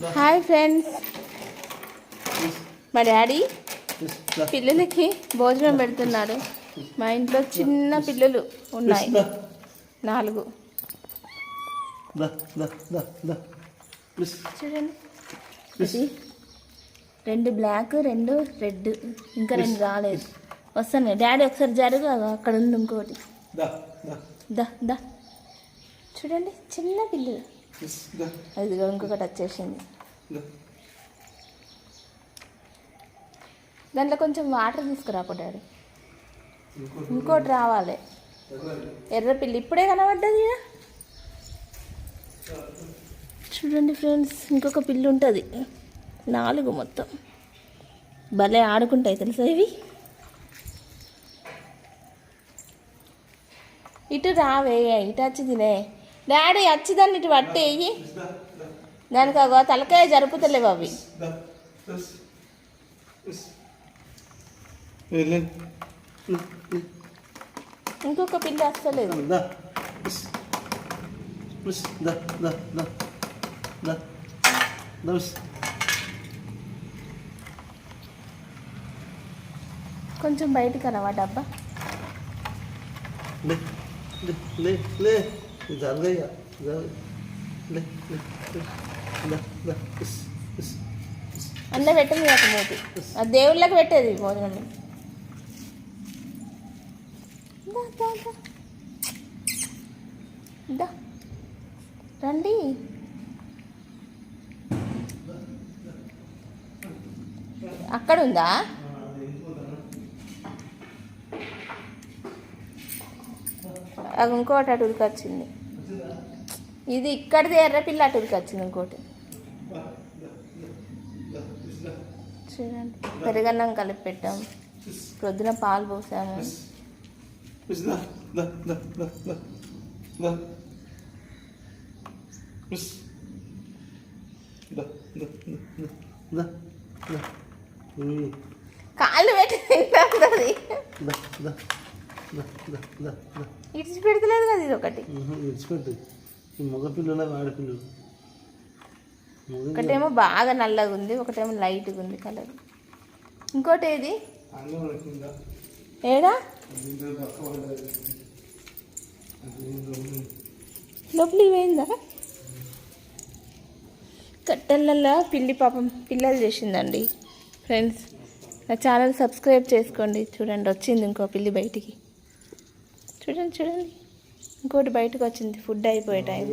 Hi friends, మా daddy పిల్లలకి భోజనం పెడుతున్నాడు. మా ఇంట్లో చిన్న పిల్లలు ఉన్నాయి, 4. చూడండి, 2 బ్లాక్, 2 రెడ్, ఇంకా 2 రాలేదు. వస్తున్నాయి. డాడీ ఒకసారి జరుగు, అక్కడ ఉంది ఇంకోటి. దా చూడండి, చిన్న పిల్లలు. అదిగో ఇంకొకటి వచ్చేసింది. దాంట్లో కొంచెం వాటర్ తీసుకురాపో డాడీ. ఇంకోటి రావాలి. ఎర్రపిల్లి ఇప్పుడే కనబడ్డది. చూడండి ఫ్రెండ్స్, ఇంకొక పిల్లి ఉంటుంది. 4 మొత్తం. భలే ఆడుకుంటాయి తెలుసా ఇవి. ఇటు రావే, ఇటు వచ్చి తినే. డాడీ వచ్చి దాన్ని ఇటు పట్టేయి. దానికి ఒక తలకాయ జరుపుతలేవు అవి. ఇంకొక పిల్ల వస్తలేదు. కొంచెం బయటికి అనవా డబ్బా. అన్న పెట్టింది ఒక మూతి. అది దేవుళ్ళకి పెట్టేది భోజనం. రండి. అక్కడ ఉందా? అది ఇంకోటి అటు ఉరికొచ్చింది. ఇది ఇక్కడిది ఎర్రపిల్ల అటు ఉరికొచ్చింది ఇంకోటి. చూడండి, పెరుగన్నం కలిపి పెట్టాము. ప్రొద్దున పాలు పోసాము. కాళ్ళు పెట్టి తింటుంది. ఇడిచి పెడతలేదు కదా ఇది ఒకటి. మగపిల్లల ఆడపిల్లలు. ఒకటేమో బాగా నల్లగా ఉంది, ఒకటేమో లైట్గా ఉంది కలర్. ఇంకోటి ఏది ఏడా లోపలికి పోయిందా? కట్టెలల్లో పిల్లి పాపం పిల్లలు చేసిందండి. ఫ్రెండ్స్, నా ఛానల్ సబ్స్క్రైబ్ చేసుకోండి. చూడండి, వచ్చింది ఇంకో పిల్లి బయటికి. చూడండి, ఇంకోటి బయటకు వచ్చింది. ఫుడ్ అయిపోయే టైం.